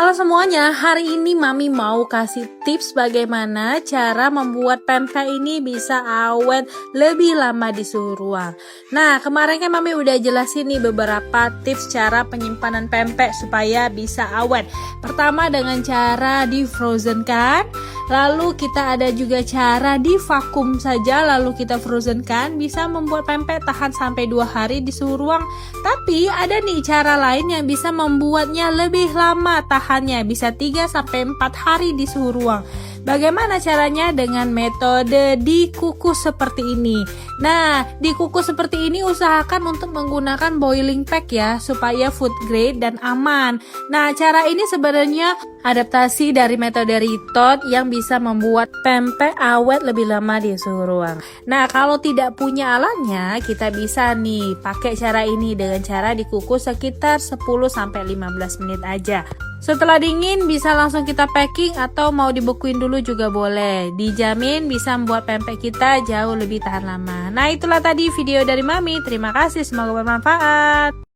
Halo semuanya, hari ini Mami mau kasih tips bagaimana cara membuat pempek ini bisa awet lebih lama di suhu ruang. Nah, kemarin kan Mami udah jelasin nih beberapa tips cara penyimpanan pempek supaya bisa awet. Pertama dengan cara di frozen kan, lalu kita ada juga cara di vakum saja lalu kita frozen kan, bisa membuat pempek tahan sampai 2 hari di suhu ruang. Tapi ada nih cara lain yang bisa membuatnya lebih lama tahannya, bisa 3-4 hari di suhu ruang. Bagaimana caranya? Dengan metode dikukus seperti ini. Nah, dikukus seperti ini usahakan untuk menggunakan boiling pack ya, supaya food grade dan aman. Nah, cara ini sebenarnya adaptasi dari metode Ritot yang bisa membuat pempek awet lebih lama di suhu ruang. Nah, kalau tidak punya alatnya, kita bisa nih pakai cara ini dengan cara dikukus sekitar 10-15 menit aja. Setelah dingin bisa langsung kita packing atau mau dibekuin dulu juga boleh. Dijamin bisa membuat pempek kita jauh lebih tahan lama. Nah, itulah tadi video dari Mami. Terima kasih, semoga bermanfaat.